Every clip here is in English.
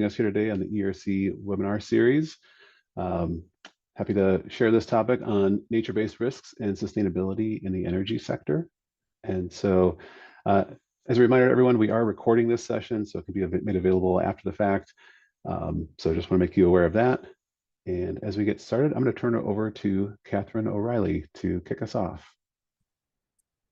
us here today on the ERC webinar series. Happy to share this topic on nature-based risks and sustainability in the energy sector. And so as a reminder to everyone, we are recording this session, so it can be made available after the fact. So just want to make you aware of that. And as we get started, I'm going to turn it over to Catherine O'Reilly to kick us off.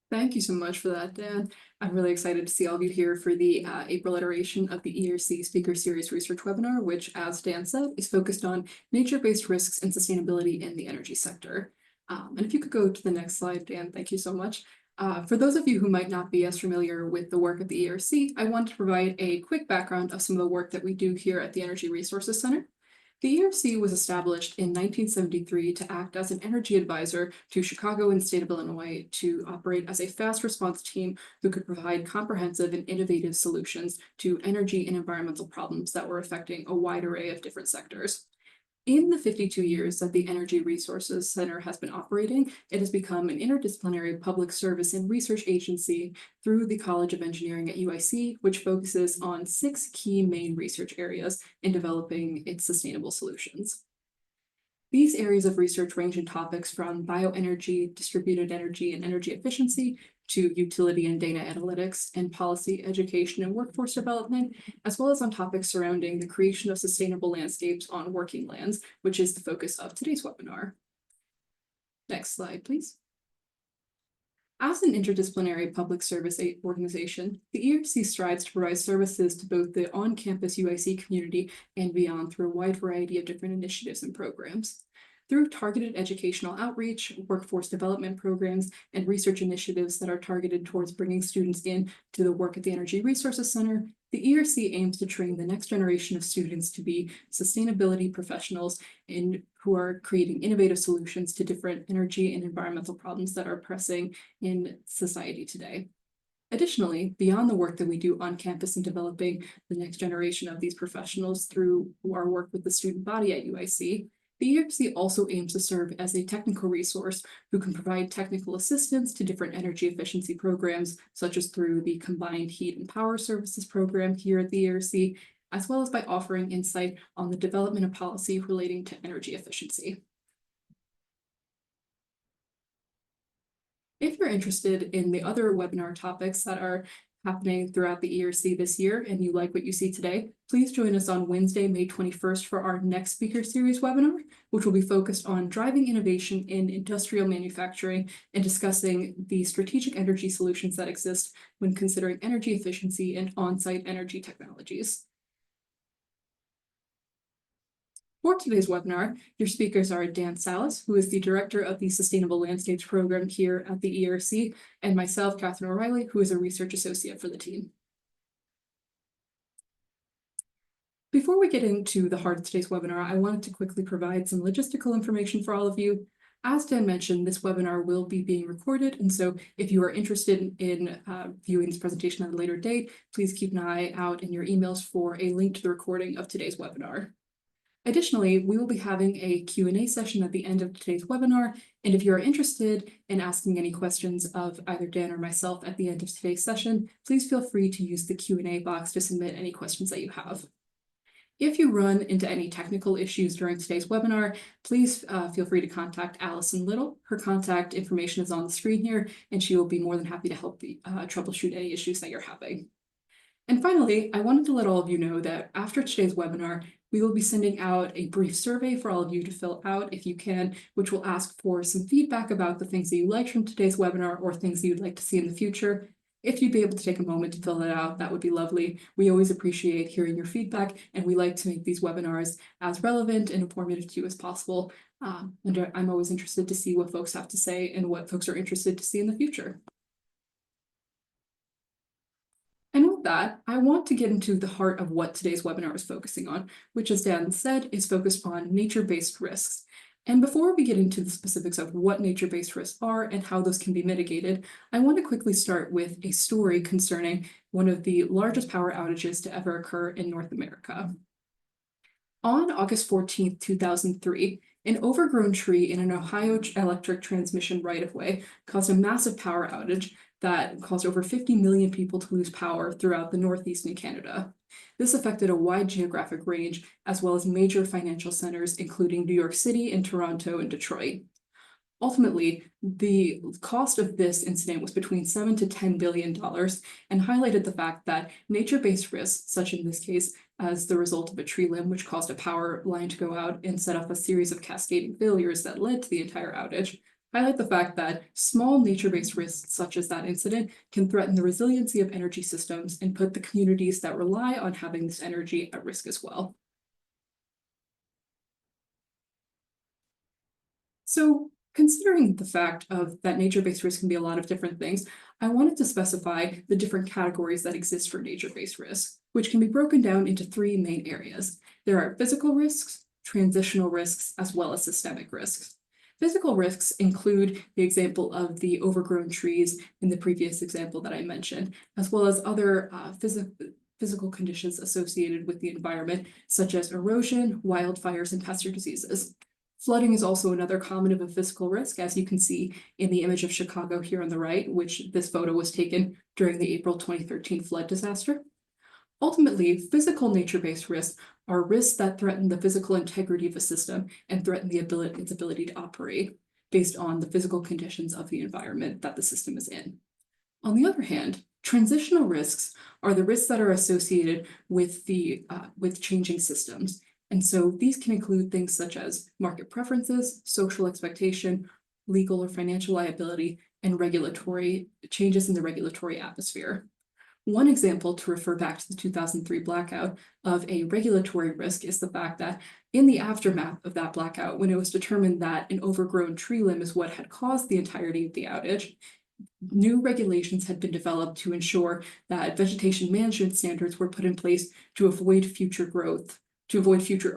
Thank you so much for that, Dan. I'm really excited to see all of you here for the April iteration of the ERC Speaker Series research webinar, which, as Dan said, is focused on nature-based risks and sustainability in the energy sector. And if you could go to the next slide, Dan, thank you so much. For those of you who might not be as familiar with the work at the ERC, I want to provide a quick background of some of the work that we do here at the Energy Resources Center. The ERC was established in 1973 to act as an energy advisor to Chicago and state of Illinois to operate as a fast response team who could provide comprehensive and innovative solutions to energy and environmental problems that were affecting a wide array of different sectors. In the 52 years that the Energy Resources Center has been operating, it has become an interdisciplinary public service and research agency through the College of Engineering at UIC, which focuses on 6 key main research areas in developing its sustainable solutions. These areas of research range in topics from bioenergy, distributed energy, and energy efficiency to utility and data analytics and policy, education, and workforce development, as well as on topics surrounding the creation of sustainable landscapes on working lands, which is the focus of today's webinar. Next slide, please. As an interdisciplinary public service organization, the ERC strives to provide services to both the on-campus UIC community and beyond through a wide variety of different initiatives and programs. Through targeted educational outreach, workforce development programs, and research initiatives that are targeted towards bringing students in to the work at the Energy Resources Center, the ERC aims to train the next generation of students to be sustainability professionals who are creating innovative solutions to different energy and environmental problems that are pressing in society today. Additionally, beyond the work that we do on campus in developing the next generation of these professionals through our work with the student body at UIC, the ERC also aims to serve as a technical resource who can provide technical assistance to different energy efficiency programs, such as through the Combined Heat and Power Services program here at the ERC, as well as by offering insight on the development of policy relating to energy efficiency. If you're interested in the other webinar topics that are happening throughout the ERC this year and you like what you see today, please join us on Wednesday, May 21st for our next Speaker Series webinar, which will be focused on driving innovation in industrial manufacturing and discussing the strategic energy solutions that exist when considering energy efficiency and on-site energy technologies. For today's webinar, your speakers are Dan Salas, who is the Director of the Sustainable Landscapes Program here at the ERC, and myself, Catherine O'Reilly, who is a Research Associate for the team. Before we get into the heart of today's webinar, I wanted to quickly provide some logistical information for all of you. As Dan mentioned, this webinar will be being recorded, and so if you are interested in viewing this presentation at a later date, please keep an eye out in your emails for a link to the recording of today's webinar. Additionally, we will be having a Q&A session at the end of today's webinar, and if you are interested in asking any questions of either Dan or myself at the end of today's session, please feel free to use the Q&A box to submit any questions that you have. If you run into any technical issues during today's webinar, please feel free to contact Allison Little. Her contact information is on the screen here, and she will be more than happy to help troubleshoot any issues that you're having. And finally, I wanted to let all of you know that after today's webinar, we will be sending out a brief survey for all of you to fill out if you can, which will ask for some feedback about the things that you liked from today's webinar or things that you'd like to see in the future. If you'd be able to take a moment to fill that out, that would be lovely. We always appreciate hearing your feedback, and we like to make these webinars as relevant and informative to you as possible. And I'm always interested to see what folks have to say and what folks are interested to see in the future. And with that, I want to get into the heart of what today's webinar is focusing on, which, as Dan said, is focused on nature-based risks. And before we get into the specifics of what nature-based risks are and how those can be mitigated, I want to quickly start with a story concerning one of the largest power outages to ever occur in North America. On August 14, 2003, an overgrown tree in an Ohio electric transmission right-of-way caused a massive power outage, that caused over 50 million people to lose power throughout the Northeast and Canada. This affected a wide geographic range, as well as major financial centers, including New York City and Toronto and Detroit. Ultimately, the cost of this incident was between $7 to $10 billion and highlighted the fact that nature-based risks, such in this case as the result of a tree limb which caused a power line to go out and set off a series of cascading failures that led to the entire outage, highlight the fact that small nature-based risks such as that incident can threaten the resiliency of energy systems and put the communities that rely on having this energy at risk as well. So, considering the fact of that nature-based risk can be a lot of different things, I wanted to specify the different categories that exist for nature-based risk, which can be broken down into three main areas. There are physical risks, transitional risks, as well as systemic risks. Physical risks include the example of the overgrown trees in the previous example that I mentioned, as well as other physical conditions associated with the environment, such as erosion, wildfires, and pest diseases. Flooding is also another common of a physical risk, as you can see in the image of Chicago here on the right, which this photo was taken during the April 2013 flood disaster. Ultimately, physical nature-based risks are risks that threaten the physical integrity of a system and threaten its ability to operate based on the physical conditions of the environment that the system is in. On the other hand, transitional risks are the risks that are associated with changing systems. And so these can include things such as market preferences, social expectation, legal or financial liability, and regulatory changes in the regulatory atmosphere. One example to refer back to the 2003 blackout of a regulatory risk is the fact that in the aftermath of that blackout, when it was determined that an overgrown tree limb is what had caused the entirety of the outage, new regulations had been developed to ensure that vegetation management standards were put in place to avoid future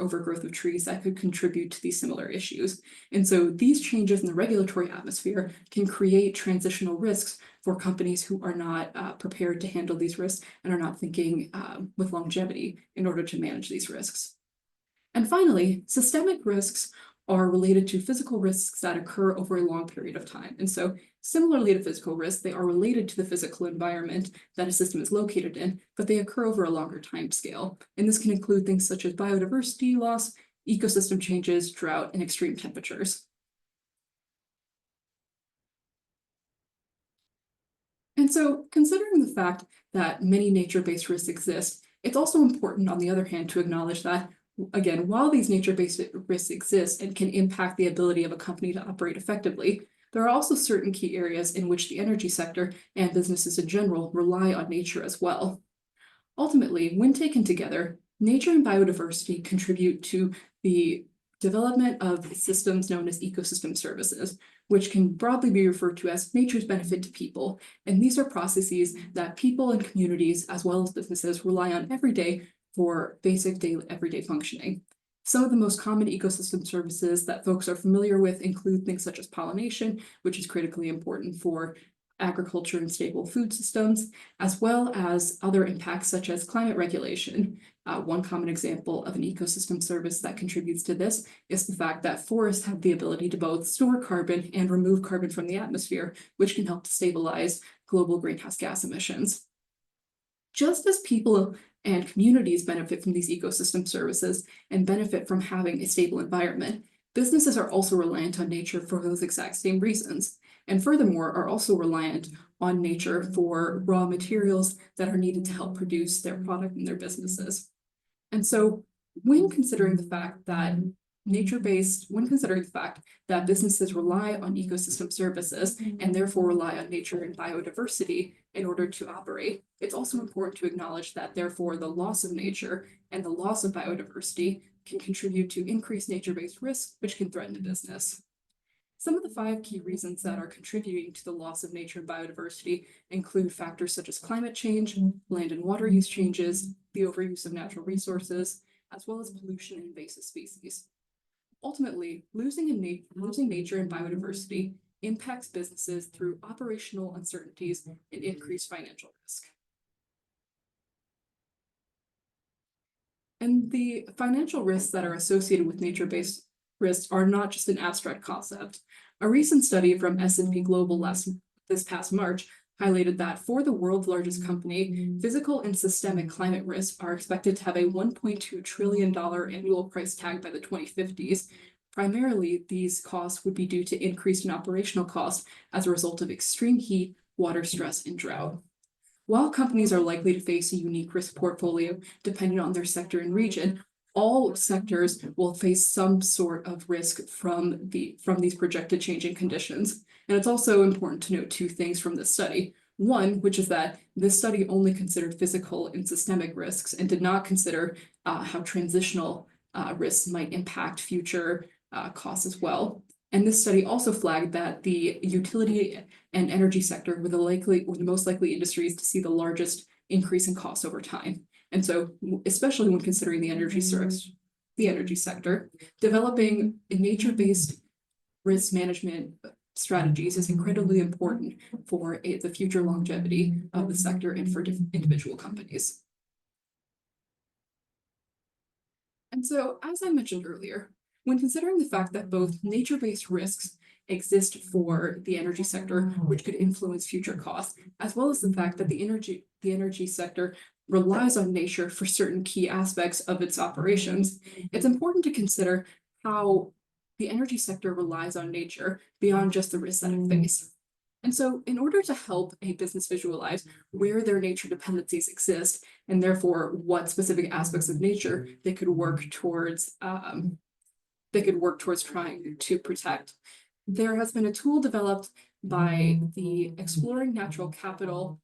overgrowth of trees that could contribute to these similar issues. And so these changes in the regulatory atmosphere can create transitional risks for companies who are not prepared to handle these risks and are not thinking with longevity in order to manage these risks. And finally, systemic risks are related to physical risks that occur over a long period of time. And so similarly to physical risks, they are related to the physical environment that a system is located in, but they occur over a longer time scale. And this can include things such as biodiversity loss, ecosystem changes, drought, and extreme temperatures. And so, considering the fact that many nature-based risks exist, it's also important, on the other hand, to acknowledge that, again, while these nature-based risks exist and can impact the ability of a company to operate effectively, there are also certain key areas in which the energy sector and businesses in general rely on nature as well. Ultimately, when taken together, nature and biodiversity contribute to the development of systems known as ecosystem services, which can broadly be referred to as nature's benefit to people. And these are processes that people and communities, as well as businesses, rely on every day for basic daily, everyday functioning. Some of the most common ecosystem services that folks are familiar with include things such as pollination, which is critically important for agriculture and stable food systems, as well as other impacts such as climate regulation. One common example of an ecosystem service that contributes to this is the fact that forests have the ability to both store carbon and remove carbon from the atmosphere, which can help to stabilize global greenhouse gas emissions. Just as people and communities benefit from these ecosystem services and benefit from having a stable environment, businesses are also reliant on nature for those exact same reasons, and furthermore are also reliant on nature for raw materials that are needed to help produce their product and their businesses. And so when considering the fact that businesses rely on ecosystem services and therefore rely on nature and biodiversity in order to operate, it's also important to acknowledge that therefore the loss of nature and the loss of biodiversity can contribute to increased nature-based risks, which can threaten the business. Some of the 5 key reasons that are contributing to the loss of nature and biodiversity include factors such as climate change, land and water use changes, the overuse of natural resources, as well as pollution and invasive species. Ultimately, losing nature and biodiversity impacts businesses through operational uncertainties and increased financial risk. And the financial risks that are associated with nature-based risks are not just an abstract concept. A recent study from S&P Global this past March highlighted that for the world's largest company, physical and systemic climate risks are expected to have a $1.2 trillion annual price tag by the 2050s. Primarily, these costs would be due to increase in operational costs as a result of extreme heat, water stress, and drought. While companies are likely to face a unique risk portfolio depending on their sector and region, all sectors will face some sort of risk from these projected changing conditions. And it's also important to note two things from this study. One, which is that this study only considered physical and systemic risks and did not consider how transitional risks might impact future costs as well. And this study also flagged that the utility and energy sector were the most likely industries to see the largest increase in costs over time. And so, especially when considering the energy sector, developing a nature-based risk management strategies is incredibly important for the future longevity of the sector and for individual companies. And so, as I mentioned earlier, when considering the fact that both nature-based risks exist for the energy sector, which could influence future costs, as well as the fact that the energy sector relies on nature for certain key aspects of its operations, it's important to consider how the energy sector relies on nature beyond just the risks that it faces. And so, in order to help a business visualize where their nature dependencies exist, and therefore what specific aspects of nature they could work towards trying to protect, there has been a tool developed by the Exploring Natural Capital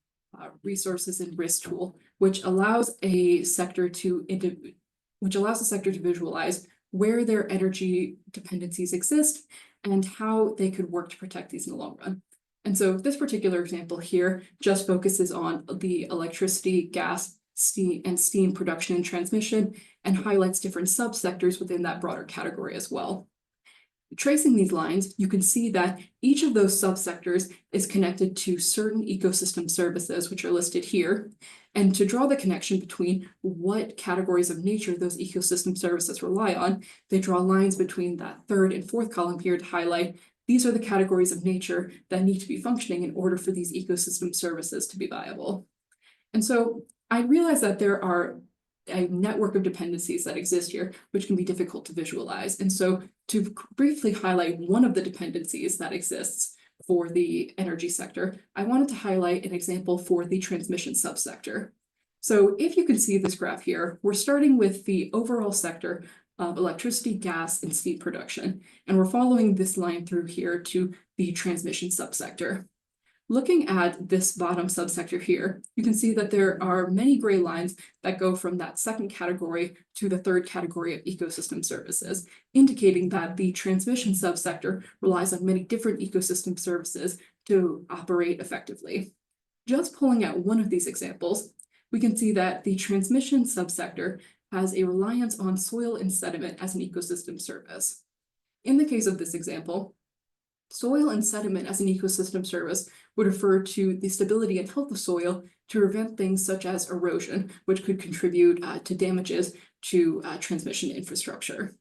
Resources and Risk tool, which allows a sector to visualize where their energy dependencies exist and how they could work to protect these in the long run. And so this particular example here just focuses on the electricity, gas, steam production and transmission, and highlights different subsectors within that broader category as well. Tracing these lines, you can see that each of those subsectors is connected to certain ecosystem services, which are listed here. And to draw the connection between what categories of nature those ecosystem services rely on, they draw lines between that third and fourth column here to highlight these are the categories of nature that need to be functioning in order for these ecosystem services to be viable. And so I realize that there are a network of dependencies that exist here, which can be difficult to visualize. And so to briefly highlight one of the dependencies that exists for the energy sector, I wanted to highlight an example for the transmission subsector. So if you can see this graph here, we're starting with the overall sector of electricity, gas, and steam production. And we're following this line through here to the transmission subsector. Looking at this bottom subsector here, you can see that there are many gray lines that go from that second category to the third category of ecosystem services, indicating that the transmission subsector relies on many different ecosystem services to operate effectively. Just pulling out one of these examples, we can see that the transmission subsector has a reliance on soil and sediment as an ecosystem service. In the case of this example, soil and sediment as an ecosystem service would refer to the stability and health of soil to prevent things such as erosion, which could contribute to damages to transmission infrastructure.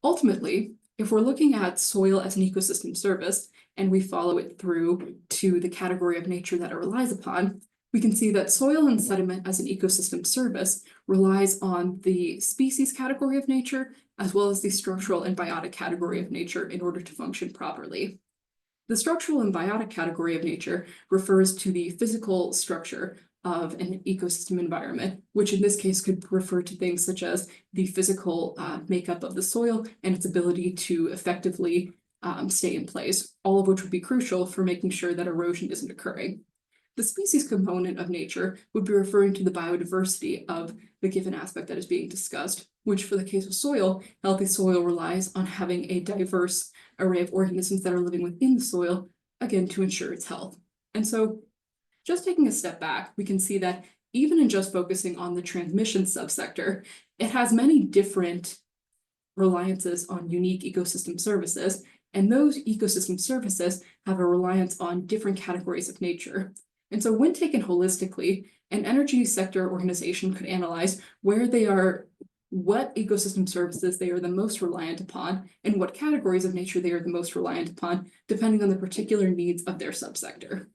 Ultimately, if we're looking at soil as an ecosystem service and we follow it through to the category of nature that it relies upon, we can see that soil and sediment as an ecosystem service relies on the species category of nature, as well as the structural and biotic category of nature in order to function properly. The structural and biotic category of nature refers to the physical structure of an ecosystem environment, which in this case could refer to things such as the physical makeup of the soil and its ability to effectively stay in place, all of which would be crucial for making sure that erosion isn't occurring. The species component of nature would be referring to the biodiversity of the given aspect that is being discussed, which for the case of soil, healthy soil relies on having a diverse array of organisms that are living within the soil, again, to ensure its health. And so just taking a step back, we can see that even in just focusing on the transmission subsector, it has many different reliances on unique ecosystem services, and those ecosystem services have a reliance on different categories of nature. And so when taken holistically, an energy sector organization could analyze what ecosystem services they are the most reliant upon and what categories of nature they are the most reliant upon, depending on the particular needs of their subsector.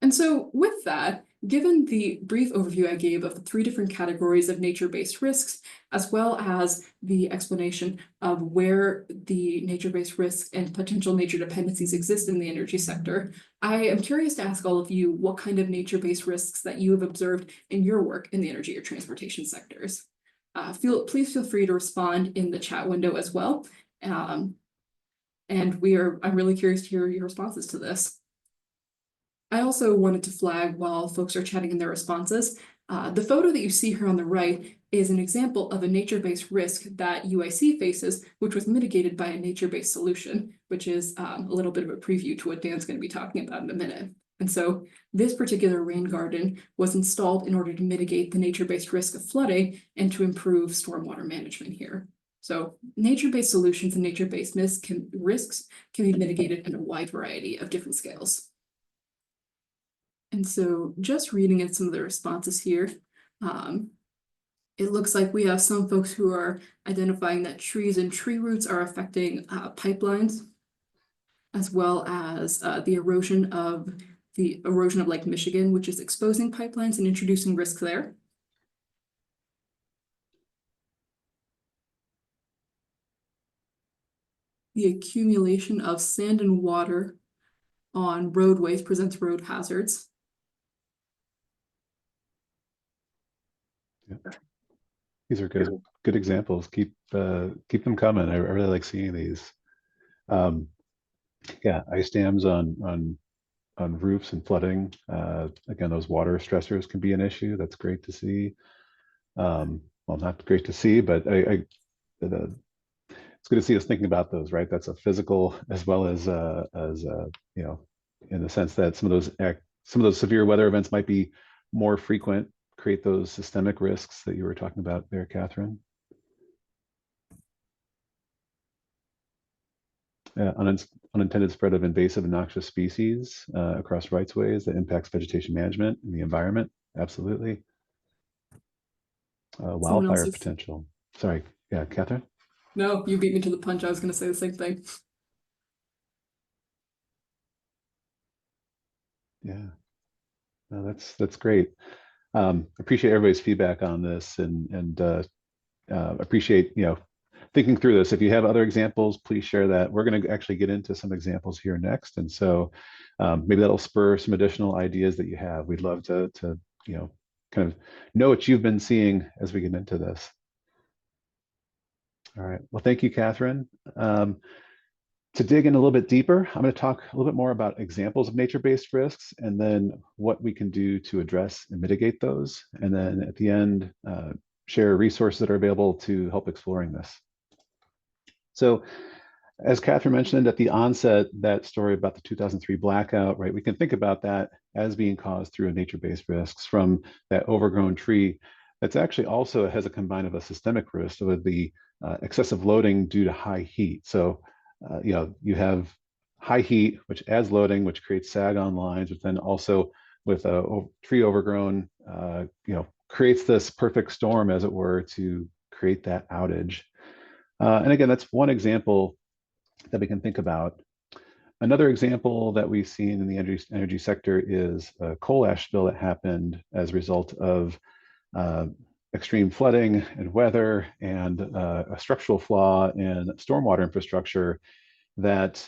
And so with that, given the brief overview I gave of the three different categories of nature-based risks, as well as the explanation of where the nature-based risks and potential nature dependencies exist in the energy sector, I am curious to ask all of you what kind of nature-based risks that you have observed in your work in the energy or transportation sectors. Please feel free to respond in the chat window as well. I'm really curious to hear your responses to this. I also wanted to flag while folks are chatting in their responses, the photo that you see here on the right is an example of a nature-based risk that UIC faces, which was mitigated by a nature-based solution, which is a little bit of a preview to what Dan's going to be talking about in a minute. And so this particular rain garden was installed in order to mitigate the nature-based risk of flooding and to improve stormwater management here. So nature-based solutions and nature-based risks can be mitigated in a wide variety of different scales. And so just reading in some of the responses here, it looks like we have some folks who are identifying that trees and tree roots are affecting pipelines, as well as the erosion of Lake Michigan, which is exposing pipelines and introducing risk there. The accumulation of sand and water on roadways presents road hazards. Yeah. These are good examples. Keep them coming. I really like seeing these. Yeah, ice dams on roofs and flooding. Again, those water stressors can be an issue. That's great to see. Well, not great to see, but it's good to see us thinking about those, right? That's a physical as well as you know, in the sense that some of those severe weather events might be more frequent, create those systemic risks that you were talking about there, Catherine. Unintended spread of invasive and noxious species across rights-of-ways that impacts vegetation management and the environment. Absolutely. Wildfire potential. Sorry, yeah, Catherine? No, you beat me to the punch. I was going to say the same thing. Yeah, no, that's great. Appreciate everybody's feedback on this, and appreciate thinking through this. If you have other examples, please share that. We're going to actually get into some examples here next, and so maybe that'll spur some additional ideas that you have. We'd love to kind of know what you've been seeing as we get into this. All right. Well, thank you, Catherine. To dig in a little bit deeper, I'm going to talk a little bit more about examples of nature-based risks and then what we can do to address and mitigate those. And then at the end, share resources that are available to help exploring this. So as Catherine mentioned at the onset, that story about the 2003 blackout, right? We can think about that as being caused through nature-based risks from that overgrown tree. That's actually also has a combine of a systemic risk with the excessive loading due to high heat. So, you have high heat, which adds loading, which creates sag on lines, but then also with a tree overgrown, creates this perfect storm, as it were, to create that outage. And again, that's one example that we can think about. Another example that we've seen in the energy sector is a coal ash spill that happened as a result of extreme flooding and weather and a structural flaw in stormwater infrastructure that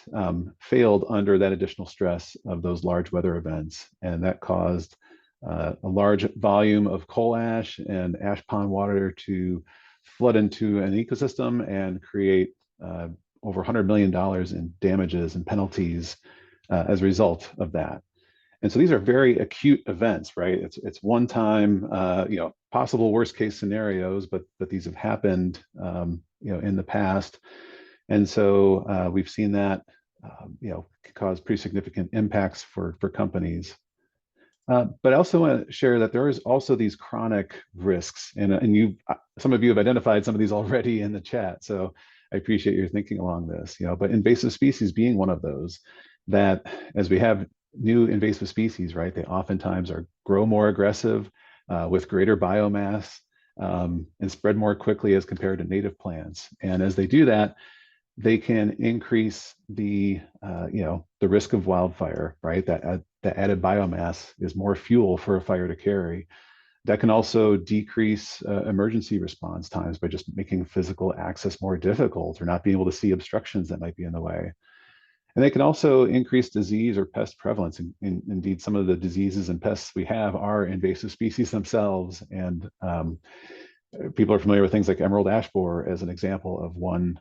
failed under that additional stress of those large weather events. And that caused a large volume of coal ash and ash pond water to flood into an ecosystem and create over $100 million in damages and penalties as a result of that. And so these are very acute events, right? It's one time, possible worst case scenarios, but these have happened, in the past. And so we've seen that, cause pretty significant impacts for companies. But I also want to share that there is also these chronic risks, and some of you have identified some of these already in the chat. So I appreciate your thinking along this, but invasive species being one of those, that as we have new invasive species, right, they oftentimes grow more aggressive with greater biomass and spread more quickly as compared to native plants. And as they do that, they can increase the risk of wildfire, right? That that added biomass is more fuel for a fire to carry. That can also decrease emergency response times by just making physical access more difficult or not being able to see obstructions that might be in the way. And they can also increase disease or pest prevalence. Indeed, some of the diseases and pests we have are invasive species themselves. And people are familiar with things like emerald ash borer as an example of one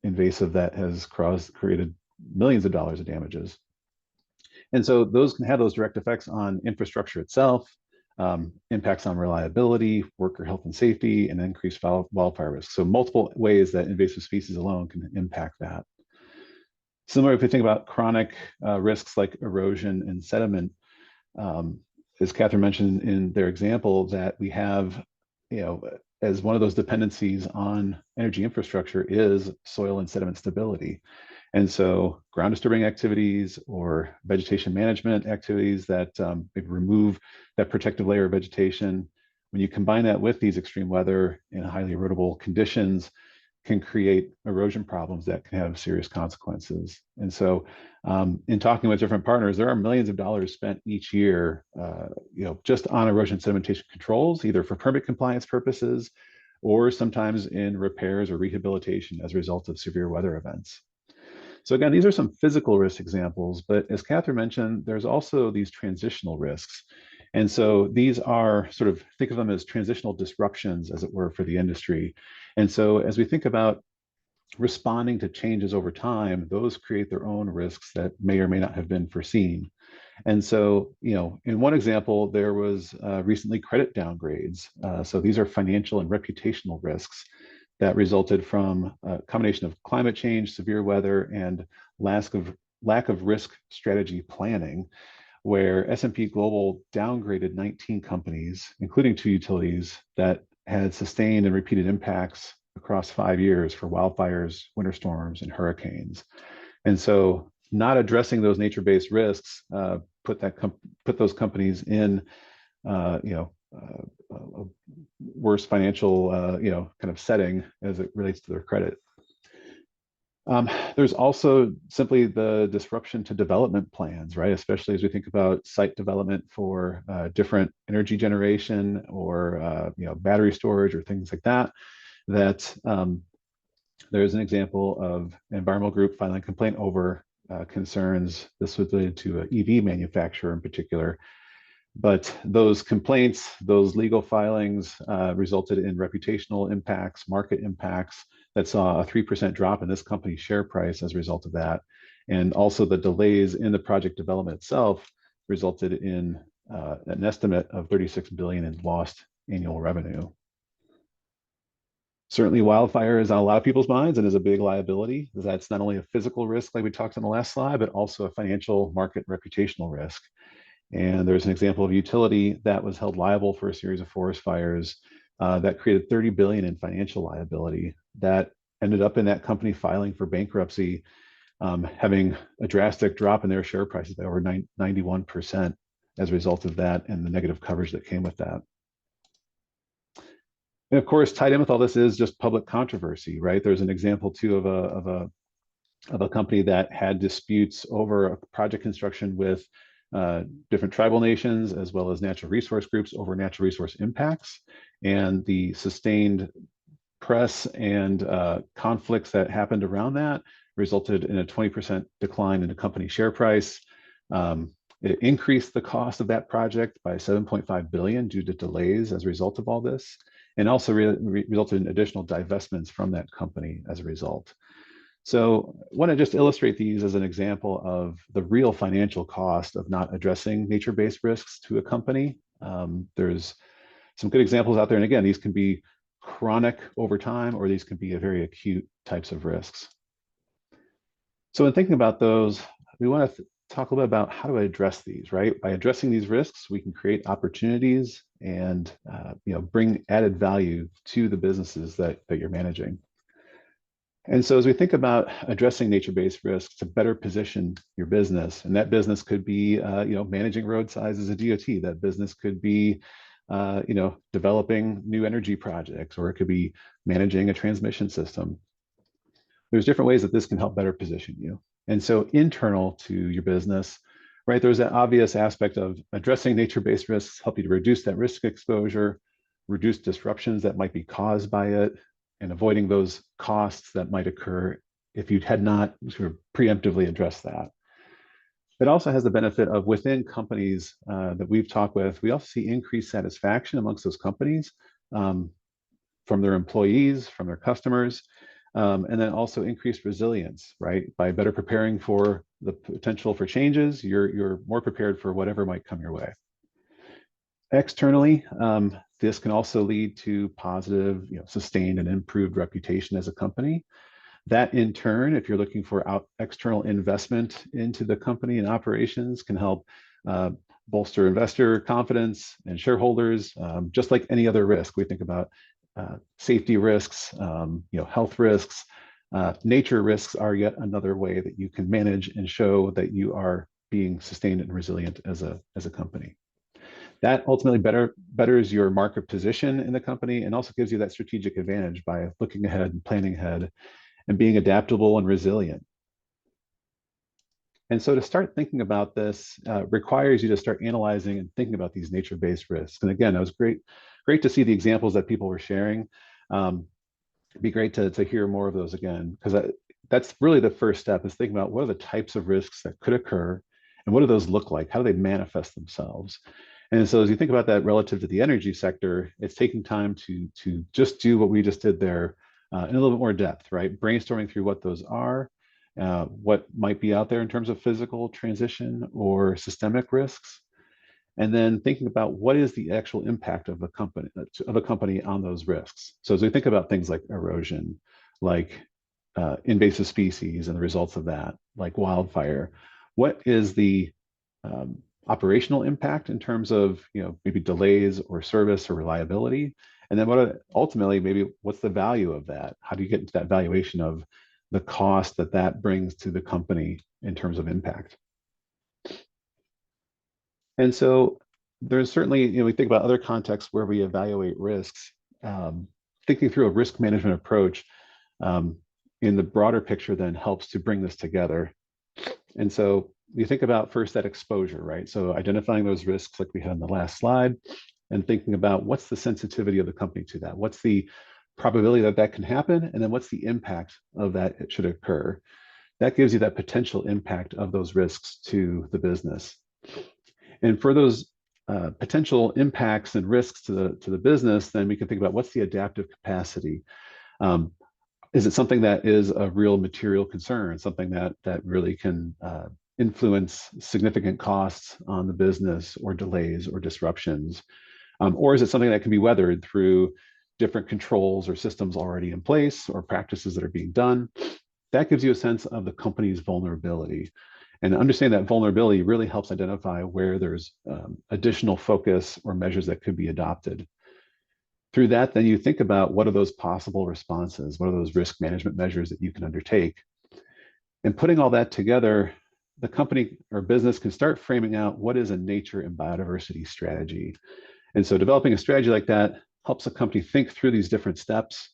invasive that has created millions of dollars of damages. And so those can have those direct effects on infrastructure itself, impacts on reliability, worker health and safety, and increased wildfire risk. So multiple ways that invasive species alone can impact that. Similar, if we think about chronic risks like erosion and sediment, as Catherine mentioned in their example, that we have, as one of those dependencies on energy infrastructure is soil and sediment stability. And so ground disturbing activities or vegetation management activities that maybe remove that protective layer of vegetation, when you combine that with these extreme weather and highly erodible conditions, can create erosion problems that can have serious consequences. And so in talking with different partners, there are millions of dollars spent each year just on erosion sedimentation controls, either for permit compliance purposes or sometimes in repairs or rehabilitation as a result of severe weather events. So again, these are some physical risk examples, but as Catherine mentioned, there's also these transitional risks. And so these are sort of, think of them as transitional disruptions, as it were, for the industry. And so as we think about responding to changes over time, those create their own risks that may or may not have been foreseen. And so, in one example, there was recently credit downgrades. So these are financial and reputational risks that resulted from a combination of climate change, severe weather, and lack of risk strategy planning, where S&P Global downgraded 19 companies, including 2 utilities that had sustained and repeated impacts across 5 years for wildfires, winter storms, and hurricanes. And so not addressing those nature-based risks put those companies in a worse financial kind of setting as it relates to their credit. There's also simply the disruption to development plans, right? Especially as we think about site development for different energy generation or battery storage or things like that. There's an example of an environmental group filing a complaint over concerns. This was related to an EV manufacturer in particular. But those complaints, those legal filings resulted in reputational impacts, market impacts that saw a 3% drop in this company's share price as a result of that. And also the delays in the project development itself resulted in an estimate of $36 billion in lost annual revenue. Certainly wildfire is on a lot of people's minds and is a big liability. That's not only a physical risk like we talked on the last slide, but also a financial, market, reputational risk. And there's an example of a utility that was held liable for a series of forest fires that created $30 billion in financial liability that ended up in that company filing for bankruptcy, having a drastic drop in their share prices by over 91% as a result of that and the negative coverage that came with that. And of course, tied in with all this is just public controversy, right? There's an example too of a company that had disputes over a project construction with different tribal nations as well as natural resource groups over natural resource impacts, and the sustained press and conflicts that happened around that resulted in a 20% decline in the company share price. It increased the cost of that project by $7.5 billion due to delays as a result of all this, and also resulted in additional divestments from that company as a result. So I want to just illustrate these as an example of the real financial cost of not addressing nature-based risks to a company. There's some good examples out there. And again, these can be chronic over time, or these can be a very acute types of risks. So in thinking about those, we want to talk a little bit about how to address these, right? By addressing these risks, we can create opportunities and bring added value to the businesses that you're managing. And so as we think about addressing nature-based risks to better position your business, and that business could be, managing road size as a DOT, that business could be, developing new energy projects, or it could be managing a transmission system. There's different ways that this can help better position you. And so internal to your business, right? There's that obvious aspect of addressing nature-based risks, help you to reduce that risk exposure, reduce disruptions that might be caused by it, and avoiding those costs that might occur if you had not sort of preemptively addressed that. It also has the benefit of within companies that we've talked with, we also see increased satisfaction amongst those companies um, from their employees, from their customers, and then also increased resilience, right? By better preparing for the potential for changes, you're more prepared for whatever might come your way. Externally, this can also lead to positive, sustained and improved reputation as a company. That in turn, if you're looking for external investment into the company and operations, can help bolster investor confidence and shareholders, just like any other risk. We think about safety risks, health risks. Nature risks are yet another way that you can manage and show that you are being sustained and resilient as a company. That ultimately betters your market position in the company and also gives you that strategic advantage by looking ahead and planning ahead and being adaptable and resilient. And so to start thinking about this requires you to start analyzing and thinking about these nature-based risks. And again, it was great to see the examples that people were sharing. It'd be great to hear more of those again, because that's really the first step, is thinking about what are the types of risks that could occur and what do those look like? How do they manifest themselves? And so as you think about that relative to the energy sector, it's taking time to just do what we just did there in a little bit more depth, right? Brainstorming through what those are, what might be out there in terms of physical transition or systemic risks, and then thinking about what is the actual impact of a company on those risks. So as we think about things like erosion, like invasive species and the results of that, like wildfire, what is the operational impact in terms of maybe delays or service or reliability, and then ultimately maybe what's the value of that? How do you get into that valuation of the cost that brings to the company in terms of impact? And so there's certainly, we think about other contexts where we evaluate risks, thinking through a risk management approach um, in the broader picture then helps to bring this together. And so you think about first that exposure, right? So identifying those risks like we had on the last slide and thinking about what's the sensitivity of the company to that? What's the probability that that can happen? And then what's the impact of that it should occur? That gives you that potential impact of those risks to the business. And for those potential impacts and risks to the business, then we can think about what's the adaptive capacity. Is it something that is a real material concern, something that really can influence significant costs on the business or delays or disruptions? Or is it something that can be weathered through different controls or systems already in place or practices that are being done? That gives you a sense of the company's vulnerability. And understanding that vulnerability really helps identify where there's additional focus or measures that could be adopted. Through that, then you think about what are those possible responses? What are those risk management measures that you can undertake? And putting all that together, the company or business can start framing out what is a nature and biodiversity strategy. And so developing a strategy like that helps a company think through these different steps,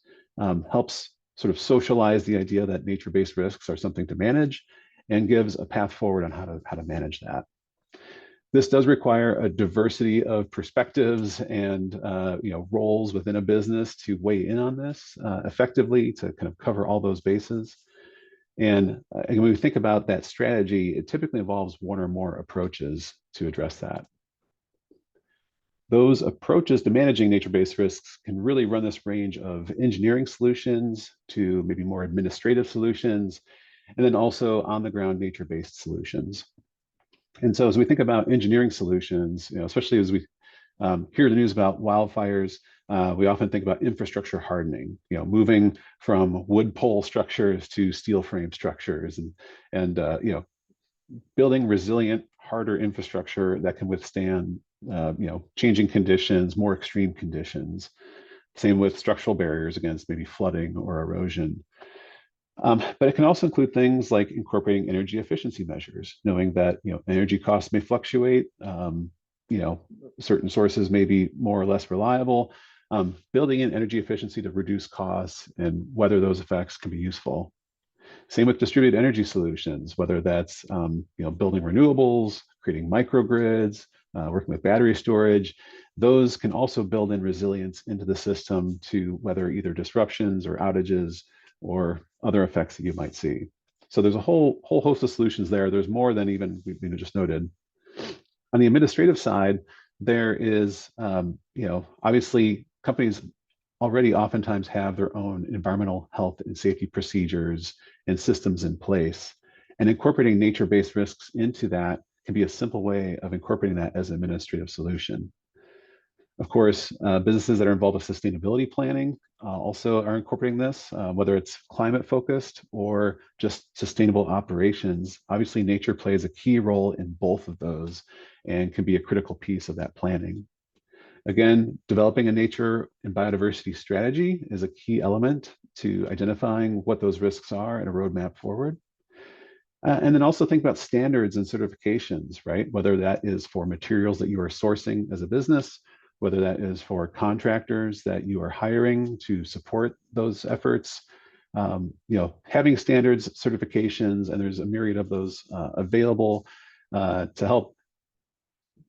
helps sort of socialize the idea that nature-based risks are something to manage, and gives a path forward on how to manage that. This does require a diversity of perspectives and roles within a business to weigh in on this effectively to kind of cover all those bases. And when we think about that strategy, it typically involves one or more approaches to address that. Those approaches to managing nature-based risks can really run this range of engineering solutions to maybe more administrative solutions, and then also on-the-ground nature-based solutions. And so as we think about engineering solutions, especially as we hear the news about wildfires, we often think about infrastructure hardening, moving from wood pole structures to steel frame structures and building resilient, harder infrastructure that can withstand changing conditions, more extreme conditions. Same with structural barriers against maybe flooding or erosion. But it can also include things like incorporating energy efficiency measures, knowing that energy costs may fluctuate, certain sources may be more or less reliable. Building in energy efficiency to reduce costs and whether those effects can be useful. Same with distributed energy solutions, whether that's building renewables, creating microgrids, working with battery storage. Those can also build in resilience into the system to weather either disruptions or outages or other effects that you might see. So there's a whole host of solutions there. There's more than even we just noted. On the administrative side, there is, obviously companies already oftentimes have their own environmental health and safety procedures and systems in place. And incorporating nature-based risks into that can be a simple way of incorporating that as an administrative solution. Of course, businesses that are involved with sustainability planning also are incorporating this, whether it's climate focused or just sustainable operations. Obviously, nature plays a key role in both of those and can be a critical piece of that planning. Again, developing a nature and biodiversity strategy is a key element to identifying what those risks are and a roadmap forward. And then also think about standards and certifications, right? Whether that is for materials that you are sourcing as a business, whether that is for contractors that you are hiring to support those efforts. Having standards, certifications, and there's a myriad of those available to help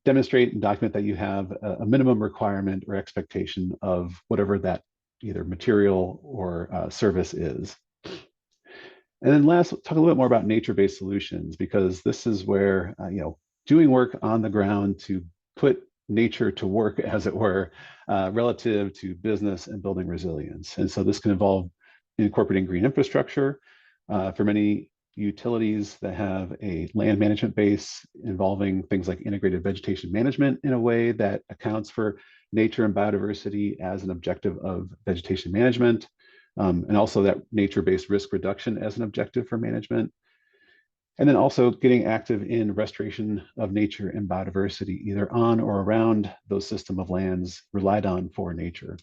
demonstrate and document that you have a minimum requirement or expectation of whatever that either material or service is. And then last, talk a little bit more about nature-based solutions, because this is where, doing work on the ground to put nature to work, as it were, relative to business and building resilience. And so this can involve incorporating green infrastructure for many utilities that have a land management base involving things like integrated vegetation management in a way that accounts for nature and biodiversity as an objective of vegetation management, and also that nature-based risk reduction as an objective for management. And then also getting active in restoration of nature and biodiversity, either on or around those system of lands relied on for nature.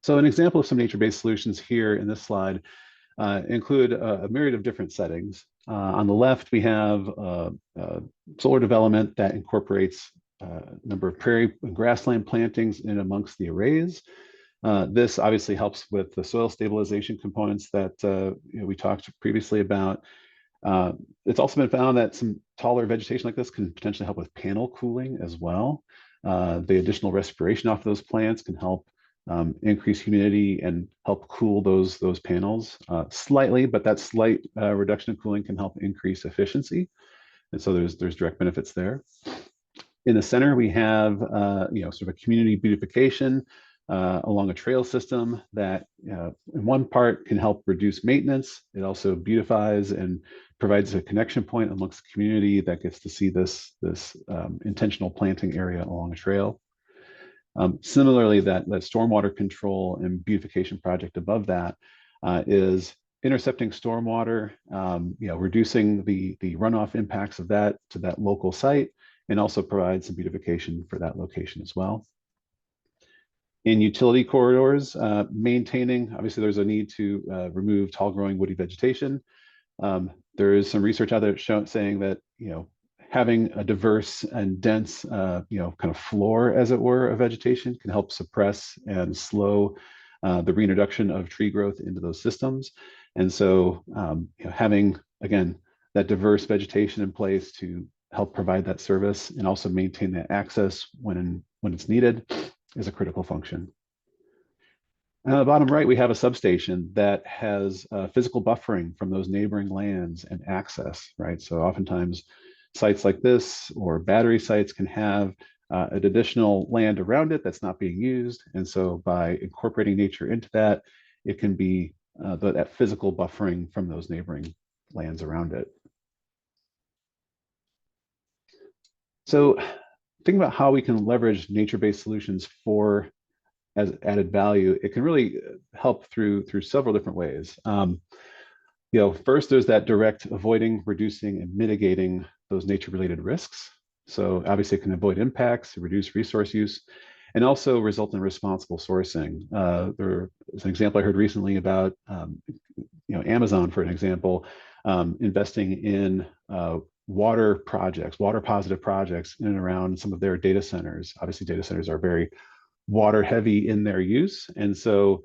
So an example of some nature-based solutions here in this slide include a myriad of different settings. On the left, we have solar development that incorporates a number of prairie and grassland plantings in amongst the arrays. This obviously helps with the soil stabilization components that we talked previously about. It's also been found that some taller vegetation like this can potentially help with panel cooling as well. The additional respiration off those plants can help increase humidity and help cool those panels slightly, but that slight reduction in cooling can help increase efficiency. And so there's direct benefits there. In the center, we have sort of a community beautification along a trail system that in one part can help reduce maintenance. It also beautifies and provides a connection point amongst the community that gets to see this intentional planting area along a trail. Similarly, that stormwater control and beautification project above that is intercepting stormwater, reducing the runoff impacts of that to that local site, and also provides some beautification for that location as well. In utility corridors, maintaining, obviously there's a need to remove tall growing woody vegetation. There is some research out there saying that, having a diverse and dense, kind of floor, as it were, of vegetation can help suppress and slow the reintroduction of tree growth into those systems. And so, having, again, that diverse vegetation in place to help provide that service and also maintain that access when it's needed is a critical function. And on the bottom right, we have a substation that has physical buffering from those neighboring lands and access, right? So oftentimes sites like this or battery sites can have an additional land around it that's not being used. And so by incorporating nature into that, it can be that physical buffering from those neighboring lands around it. So think about how we can leverage nature-based solutions for as added value. It can really help through several different ways. First, there's that direct avoiding, reducing, and mitigating those nature-related risks. So obviously it can avoid impacts, reduce resource use, and also result in responsible sourcing. There's an example I heard recently about, Amazon, for an example, investing in water projects, water positive projects in and around some of their data centers. Obviously, data centers are very water heavy in their use. And so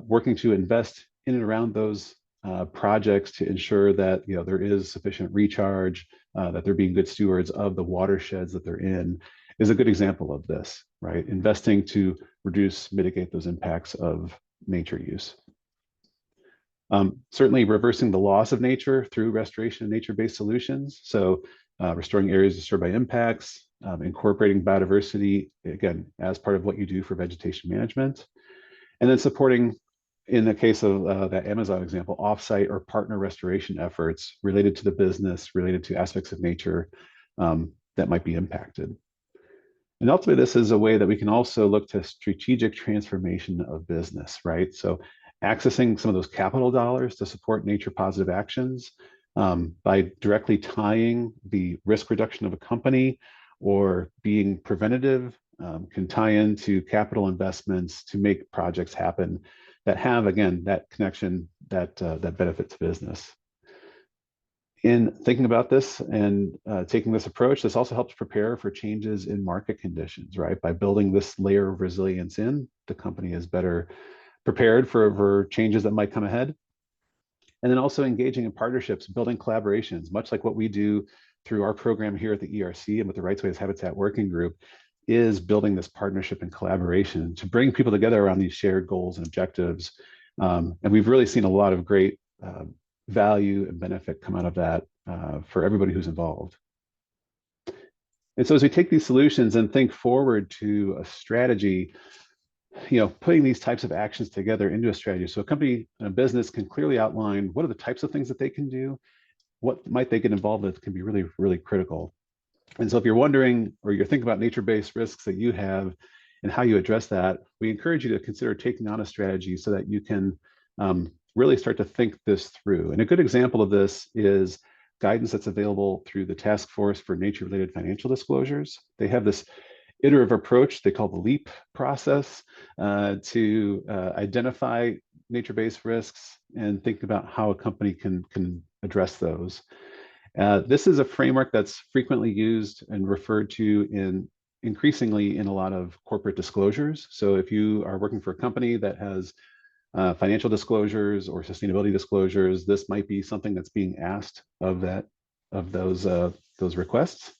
working to invest in and around those projects to ensure that there is sufficient recharge, that they're being good stewards of the watersheds that they're in, is a good example of this, right? Investing to reduce, mitigate those impacts of nature use. Certainly reversing the loss of nature through restoration of nature-based solutions. So restoring areas disturbed by impacts, incorporating biodiversity, again, as part of what you do for vegetation management. And then supporting, in the case of that Amazon example, offsite or partner restoration efforts related to the business, related to aspects of nature that might be impacted. And ultimately, this is a way that we can also look to strategic transformation of business, right? So accessing some of those capital dollars to support nature positive actions by directly tying the risk reduction of a company or being preventative can tie into capital investments to make projects happen that have, again, that connection that benefits business. In thinking about this and taking this approach, this also helps prepare for changes in market conditions, right? By building this layer of resilience in, the company is better prepared for changes that might come ahead. And then also engaging in partnerships, building collaborations, much like what we do through our program here at the ERC and with the Rights Ways Habitat Working Group, is building this partnership and collaboration to bring people together around these shared goals and objectives. And we've really seen a lot of great value and benefit come out of that for everybody who's involved. And so as we take these solutions and think forward to a strategy, putting these types of actions together into a strategy. So a company and a business can clearly outline what are the types of things that they can do, what might they get involved with can be really, really critical. And so if you're wondering, or you're thinking about nature-based risks that you have and how you address that, we encourage you to consider taking on a strategy so that you can really start to think this through. And a good example of this is guidance that's available through the Task Force for Nature-Related Financial Disclosures. They have this iterative approach they call the LEAP process to identify nature-based risks and think about how a company can address those. This is a framework that's frequently used and referred to increasingly in a lot of corporate disclosures. So if you are working for a company that has financial disclosures or sustainability disclosures, this might be something that's being asked of those requests.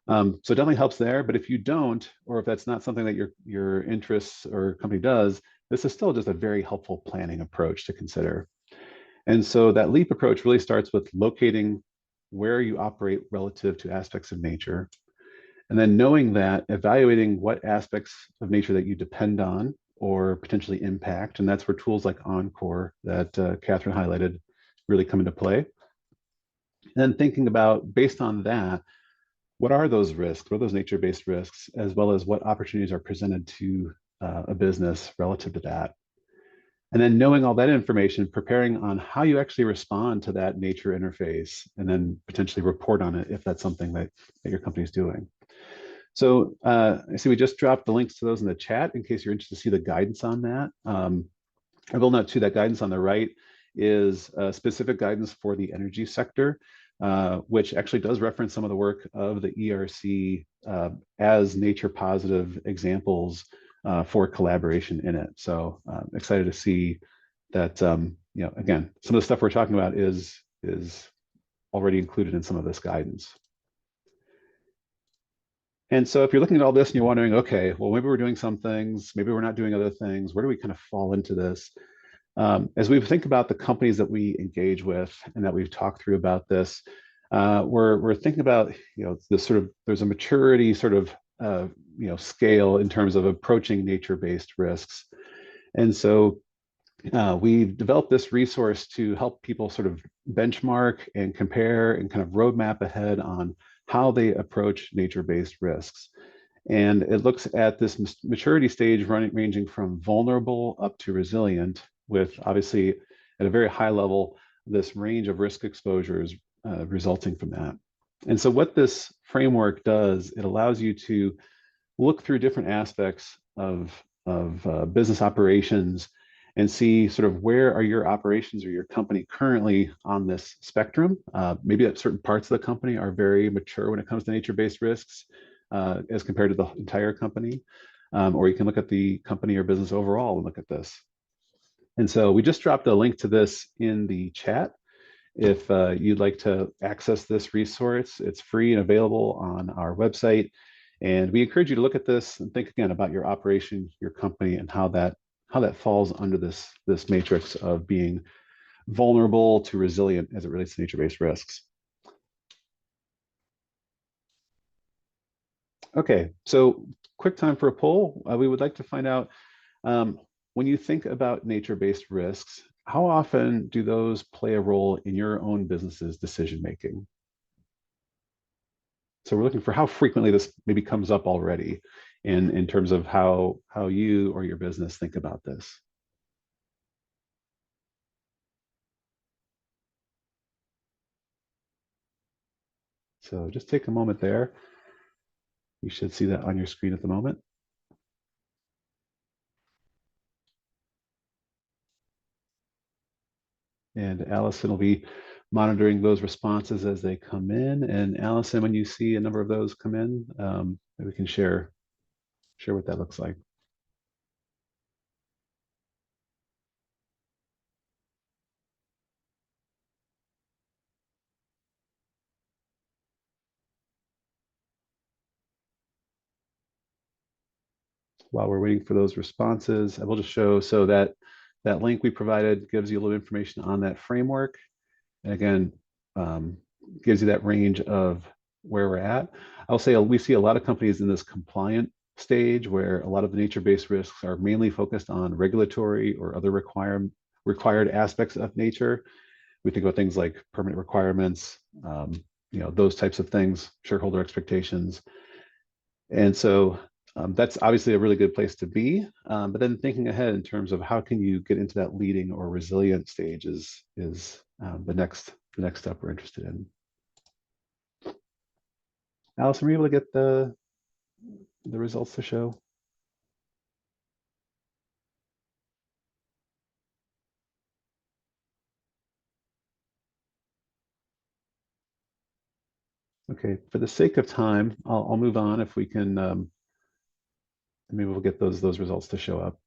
So it definitely helps there. But if you don't, or if that's not something that your interests or company does, this is still just a very helpful planning approach to consider. And so that LEAP approach really starts with locating where you operate relative to aspects of nature. And then knowing that, evaluating what aspects of nature that you depend on or potentially impact. And that's where tools like Encore that Catherine highlighted really come into play. And then thinking about, based on that, what are those risks? What are those nature-based risks, as well as what opportunities are presented to a business relative to that? And then knowing all that information, preparing on how you actually respond to that nature interface, and then potentially report on it if that's something that your company is doing. So I see we just dropped the links to those in the chat in case you're interested to see the guidance on that. I will note too that guidance on the right is specific guidance for the energy sector, which actually does reference some of the work of the ERC as nature positive examples for collaboration in it. So excited to see that, again, some of the stuff we're talking about is already included in some of this guidance. And so if you're looking at all this and you're wondering, okay, well, maybe we're doing some things, maybe we're not doing other things, where do we kind of fall into this? As we think about the companies that we engage with and that we've talked through about this, we're thinking about, this sort of, there's a maturity sort of, scale in terms of approaching nature-based risks. And so we've developed this resource to help people sort of benchmark and compare and kind of roadmap ahead on how they approach nature-based risks. And it looks at this maturity stage ranging from vulnerable up to resilient, with obviously at a very high level, this range of risk exposures resulting from that. And so what this framework does, it allows you to look through different aspects of business operations and see sort of where are your operations or your company currently on this spectrum. Maybe that certain parts of the company are very mature when it comes to nature-based risks as compared to the entire company. Or you can look at the company or business overall and look at this. And so we just dropped a link to this in the chat. If you'd like to access this resource, it's free and available on our website. And we encourage you to look at this and think again about your operation, your company, and how that falls under this matrix of being vulnerable to resilient as it relates to nature-based risks. Okay, so quick time for a poll. We would like to find out, when you think about nature-based risks, how often do those play a role in your own business's decision-making? So we're looking for how frequently this maybe comes up already in terms of how you or your business think about this. So just take a moment there. You should see that on your screen at the moment. And Allison will be monitoring those responses as they come in. And Allison, when you see a number of those come in, maybe we can share what that looks like. While we're waiting for those responses, I will just show, so that link we provided gives you a little information on that framework. And again, gives you that range of where we're at. I'll say we see a lot of companies in this compliant stage where a lot of the nature-based risks are mainly focused on regulatory or other required aspects of nature. We think about things like permanent requirements, those types of things, shareholder expectations. And so that's obviously a really good place to be. But then thinking ahead in terms of how can you get into that leading or resilient stage is the next step we're interested in. Allison, were you able to get the results to show? Okay, for the sake of time, I'll move on if we can. Maybe we'll get those results to show up.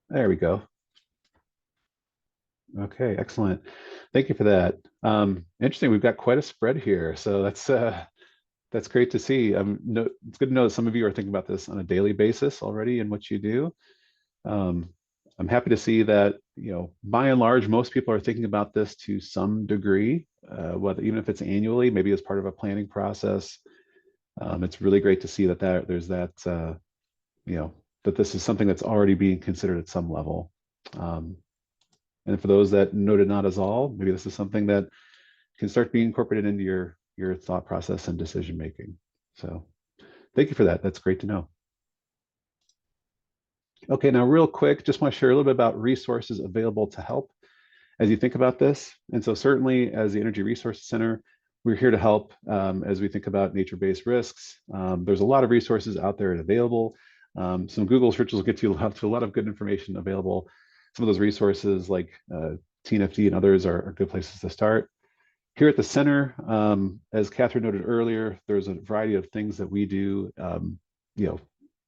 There we go. Okay, excellent. Thank you for that. Interesting. We've got quite a spread here, so that's great to see. It's good to know that some of you are thinking about this on a daily basis already in what you do. I'm happy to see that, by and large, most people are thinking about this to some degree, whether even if it's annually, maybe as part of a planning process. It's really great to see that there's that, that this is something that's already being considered at some level. And for those that noted not as all, maybe this is something that can start being incorporated into your thought process and decision making. So thank you for that. That's great to know. Okay, now real quick, just want to share a little bit about resources available to help as you think about this. And so certainly as the Energy Resources Center, we're here to help as we think about nature-based risks. There's a lot of resources out there and available. Some Google searches will get you to a lot of good information available. Some of those resources like TNFD and others are good places to start. Here at the center, as Catherine noted earlier, there's a variety of things that we do,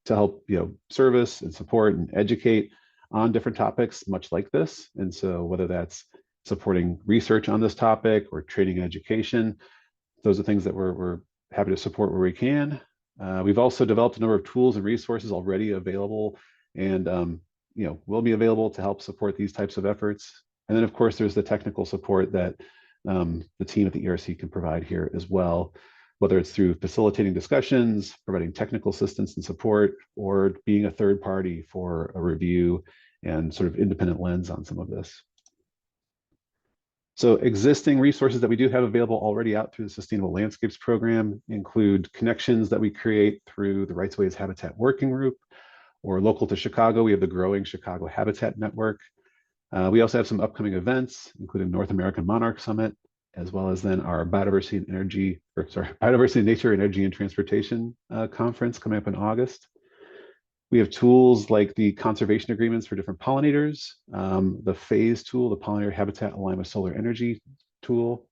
to help, service and support and educate on different topics, much like this. And so whether that's supporting research on this topic or training and education, those are things that we're happy to support where we can. We've also developed a number of tools and resources already available and, will be available to help support these types of efforts. And then of course, there's the technical support that the team at the ERC can provide here as well, whether it's through facilitating discussions, providing technical assistance and support, or being a third party for a review and sort of independent lens on some of this. So existing resources that we do have available already out through the Sustainable Landscapes Program include connections that we create through the Rights Ways Habitat Working Group, or local to Chicago, we have the growing Chicago Habitat Network. We also have some upcoming events, including North American Monarch Summit, as well as then our Biodiversity, Nature, Energy, and Transportation Conference coming up in August. We have tools like the conservation agreements for different pollinators, the phase tool, the pollinator habitat aligned with solar energy tool.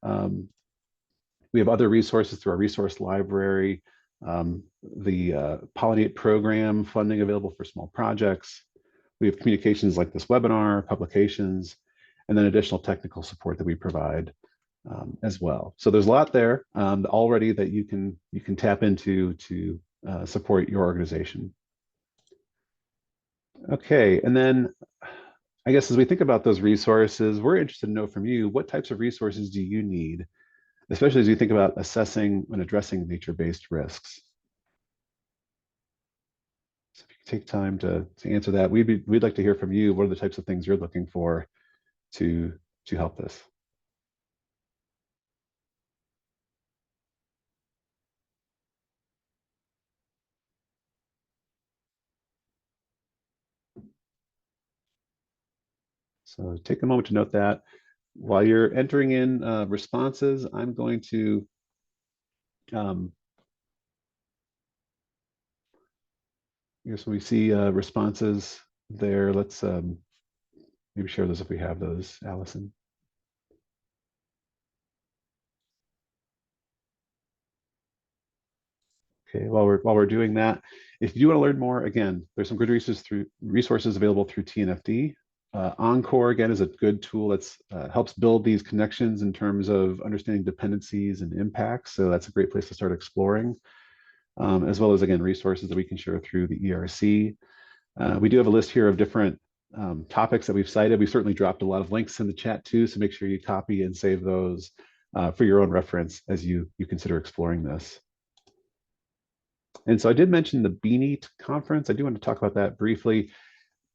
We have other resources through our resource library, the Pollinate program funding available for small projects, we have communications like this webinar, publications, and then additional technical support that we provide as well. So there's a lot there already that you can tap into to support your organization. Okay, and then I guess as we think about those resources, we're interested to know from you, what types of resources do you need, especially as you think about assessing and addressing nature-based risks? So if you take time to answer that, we'd like to hear from you. What are the types of things you're looking for to help this? So take a moment to note that. While you're entering in responses, I'm going to I guess when we see responses there, let's maybe share those if we have those, Allison. Okay, while we're doing that, if you want to learn more, again, there's some good resources available through TNFD. Encore, again, is a good tool that helps build these connections in terms of understanding dependencies and impacts. So that's a great place to start exploring, as well as, again, resources that we can share through the ERC. We do have a list here of different topics that we've cited. We've certainly dropped a lot of links in the chat too, so make sure you copy and save those for your own reference as you consider exploring this. And so I did mention the BNEAT conference. I do want to talk about that briefly.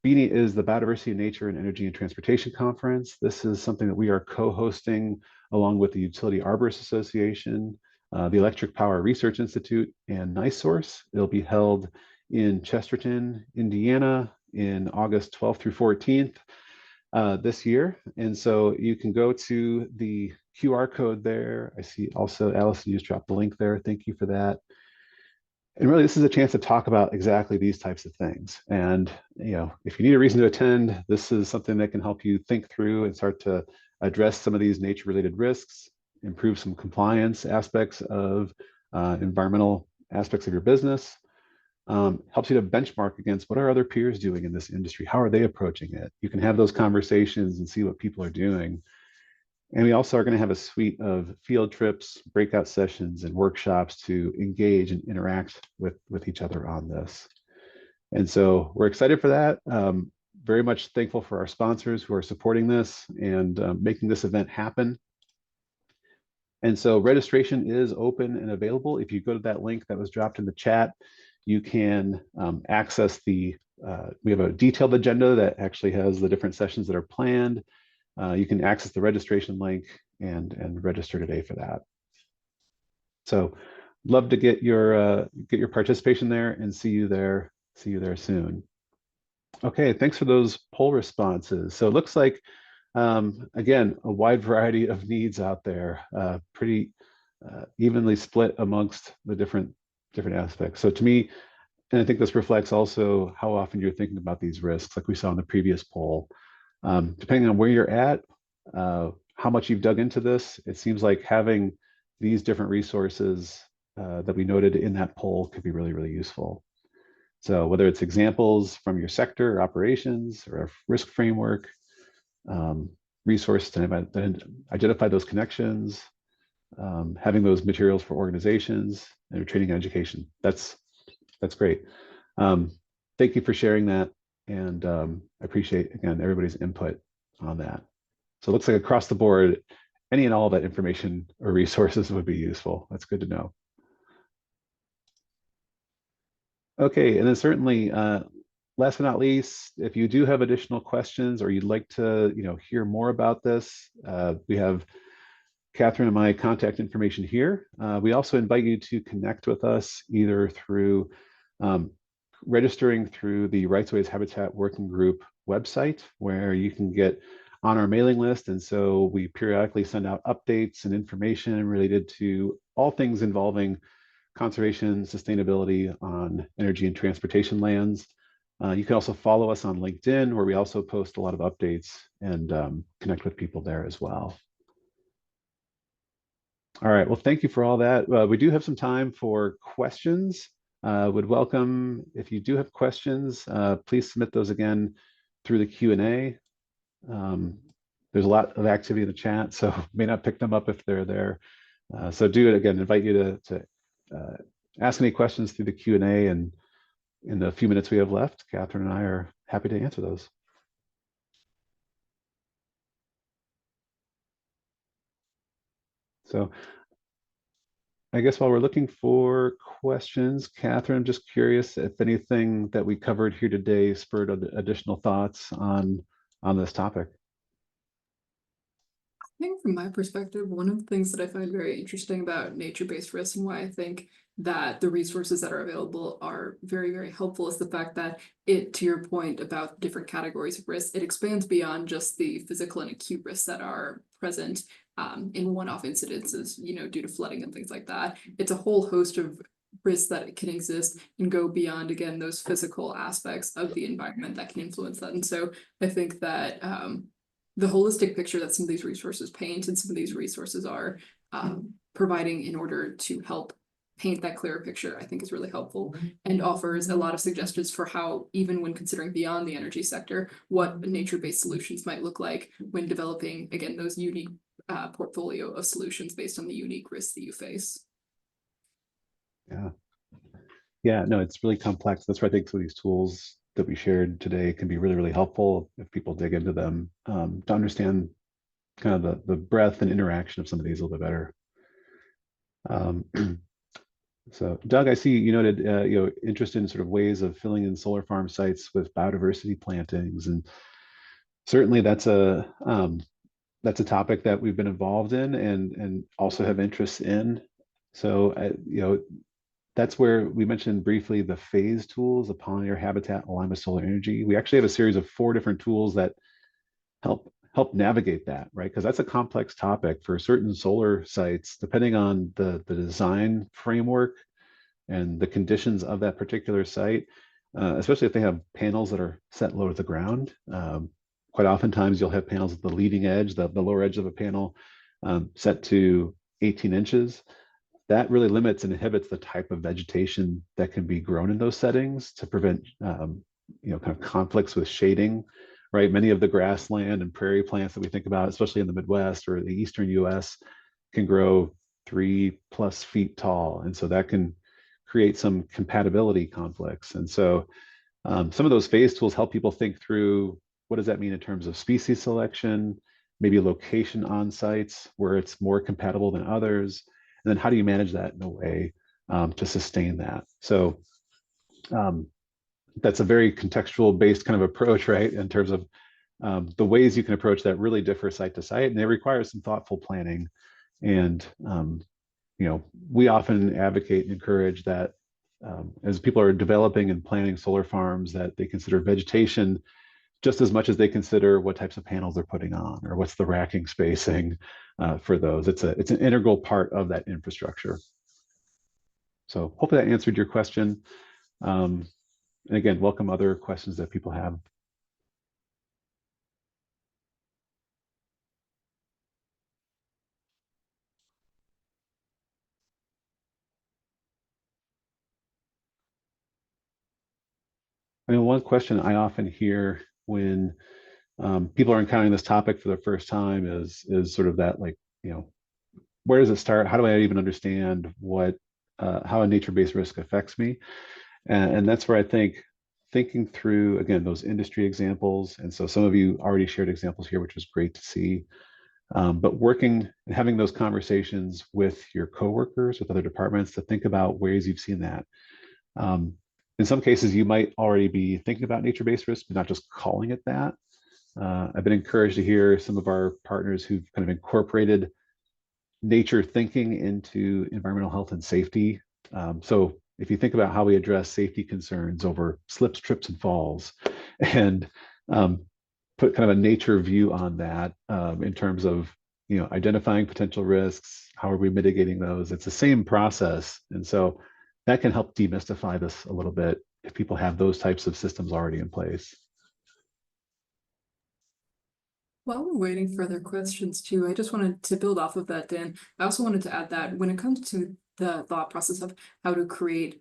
BNEAT is the Biodiversity in Nature and Energy and Transportation Conference. This is something that we are co-hosting along with the Utility Arborists Association, the Electric Power Research Institute, and NiSource. It'll be held in Chesterton, Indiana, in August 12th through 14th this year. And so you can go to the QR code there. I see also, Allison, you just dropped the link there. Thank you for that. And really, this is a chance to talk about exactly these types of things. And if you need a reason to attend, this is something that can help you think through and start to address some of these nature-related risks, improve some compliance aspects of environmental aspects of your business, helps you to benchmark against what are other peers doing in this industry? How are they approaching it? You can have those conversations and see what people are doing. And we also are going to have a suite of field trips, breakout sessions, and workshops to engage and interact with each other on this. And so we're excited for that. Very much thankful for our sponsors who are supporting this and making this event happen. And so registration is open and available. If you go to that link that was dropped in the chat, you can access we have a detailed agenda that actually has the different sessions that are planned. You can access the registration link and register today for that. So love to get your participation there and see you there soon. Okay, thanks for those poll responses. So it looks like, again, a wide variety of needs out there, pretty evenly split amongst the different aspects. So to me, and I think this reflects also how often you're thinking about these risks, like we saw in the previous poll. Depending on where you're at, how much you've dug into this, it seems like having these different resources that we noted in that poll could be really, really useful. So whether it's examples from your sector or operations or a risk framework, resources to identify those connections, having those materials for organizations and training and education. That's great. Thank you for sharing that. And I appreciate, again, everybody's input on that. So it looks like across the board, any and all of that information or resources would be useful. That's good to know. Okay, and then certainly, last but not least, if you do have additional questions or you'd like to hear more about this, we have Catherine and my contact information here. We also invite you to connect with us either through registering through the Rights-Ways Habitat Working Group website, where you can get on our mailing list. And so we periodically send out updates and information related to all things involving conservation, sustainability on energy and transportation lands. You can also follow us on LinkedIn, where we also post a lot of updates and connect with people there as well. All right, well, thank you for all that. We do have some time for questions. Would welcome, if you do have questions, please submit those again through the Q&A. There's a lot of activity in the chat, so may not pick them up if they're there. So do it again, invite you to ask any questions through the Q&A, and in the few minutes we have left, Catherine and I are happy to answer those. So I guess while we're looking for questions, Catherine, I'm just curious if anything that we covered here today spurred additional thoughts on this topic. I think from my perspective, one of the things that I find very interesting about nature-based risks and why I think that the resources that are available are very, very helpful is the fact that to your point about different categories of risks, it expands beyond just the physical and acute risks that are present in one-off incidences, due to flooding and things like that. It's a whole host of risks that can exist and go beyond, again, those physical aspects of the environment that can influence that. And so I think that the holistic picture that some of these resources paint and some of these resources are providing in order to help paint that clearer picture, I think is really helpful and offers a lot of suggestions for how, even when considering beyond the energy sector, what nature-based solutions might look like when developing, again, those unique portfolio of solutions based on the unique risks that you face. Yeah, no, it's really complex. That's why I think some of these tools that we shared today can be really, really helpful if people dig into them to understand kind of the breadth and interaction of some of these a little bit better. So Doug, I see you noted interest in sort of ways of filling in solar farm sites with biodiversity plantings, and certainly that's a topic that we've been involved in and also have interest in. So that's where we mentioned briefly the phase tools, the pollinator habitat aligned with solar energy. We actually have a series of 4 different tools that help navigate that, right? Because that's a complex topic for certain solar sites, depending on the design framework and the conditions of that particular site, especially if they have panels that are set low to the ground. Quite oftentimes you'll have panels at the leading edge, the lower edge of a panel set to 18 inches. That really limits and inhibits the type of vegetation that can be grown in those settings to prevent kind of conflicts with shading, right? Many of the grassland and prairie plants that we think about, especially in the Midwest or the Eastern US, can grow 3+ feet tall. And so that can create some compatibility conflicts. And so some of those phase tools help people think through, what does that mean in terms of species selection, maybe location on sites where it's more compatible than others, and then how do you manage that in a way to sustain that? So that's a very contextual based kind of approach, right? In terms of the ways you can approach that really differ site to site, and they require some thoughtful planning. And we often advocate and encourage that as people are developing and planning solar farms, that they consider vegetation just as much as they consider what types of panels they're putting on or what's the racking spacing for those. It's an integral part of that infrastructure. So hopefully that answered your question. And again, welcome other questions that people have. I mean, one question I often hear when people are encountering this topic for the first time is sort of that, like, where does it start? How do I even understand how a nature-based risk affects me? And that's where I think thinking through, again, those industry examples. And so some of you already shared examples here, which was great to see. But working and having those conversations with your coworkers, with other departments, to think about ways you've seen that. In some cases, you might already be thinking about nature-based risk, but not just calling it that. I've been encouraged to hear some of our partners who've kind of incorporated nature thinking into environmental health and safety. So if you think about how we address safety concerns over slips, trips, and falls, and put kind of a nature view on that in terms of identifying potential risks, how are we mitigating those? It's the same process, and so that can help demystify this a little bit if people have those types of systems already in place. While we're waiting for other questions too, I just wanted to build off of that, Dan. I also wanted to add that when it comes to the thought process of how to create,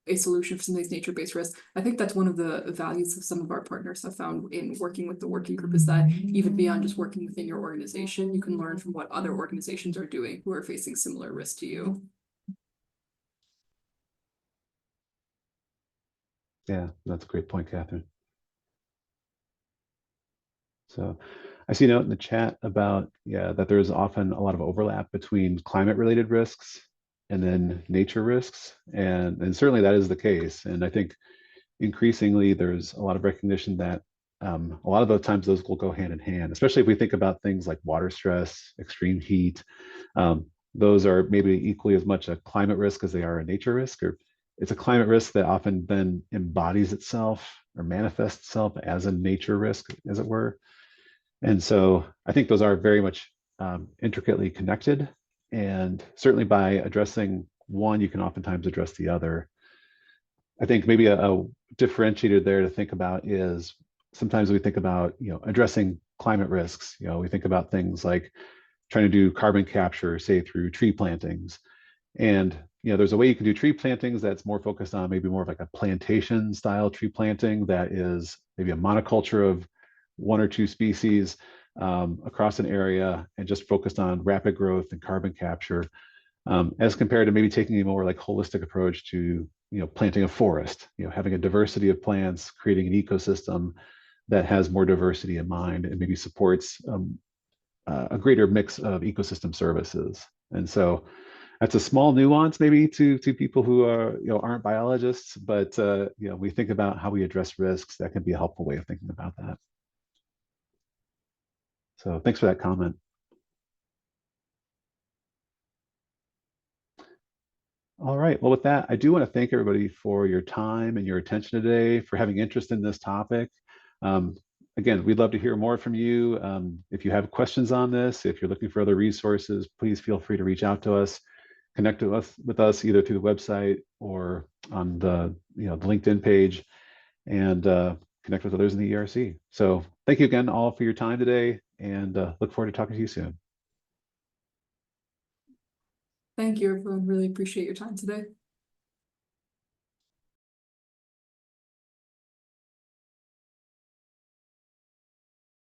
a solution for some of these nature-based risks. I think that's one of the values of some of our partners have found in working with the working group, is that even beyond just working within your organization, you can learn from what other organizations are doing who are facing similar risks to you. Yeah, that's a great point, Catherine. So I see a note in the chat about, yeah, that there's often a lot of overlap between climate related risks and then nature risks. And certainly that is the case. And I think increasingly there's a lot of recognition that a lot of the times those will go hand in hand, especially if we think about things like water stress, extreme heat. Those are maybe equally as much a climate risk as they are a nature risk, or it's a climate risk that often then embodies itself or manifests itself as a nature risk, as it were. And so I think those are very much intricately connected. And certainly by addressing one, you can oftentimes address the other. I think maybe a differentiator there to think about is sometimes we think about, addressing climate risks. We think about things like trying to do carbon capture, say through tree plantings. And there's a way you can do tree plantings that's more focused on maybe more of like a plantation style tree planting that is maybe a monoculture of one or two species across an area and just focused on rapid growth and carbon capture, as compared to maybe taking a more like holistic approach to planting a forest, having a diversity of plants, creating an ecosystem that has more diversity in mind and maybe supports a greater mix of ecosystem services. And so that's a small nuance maybe to people who are aren't biologists, but we think about how we address risks. That can be a helpful way of thinking about that. So thanks for that comment. All right. Well, with that, I do want to thank everybody for your time and your attention today, for having interest in this topic. Um, Again, we'd love to hear more from you. If you have questions on this, if you're looking for other resources, please feel free to reach out to us, connect with us either through the website or on the LinkedIn page, and connect with others in the ERC. So thank you again all for your time today, and look forward to talking to you soon. Thank you, everyone. Really appreciate your time today.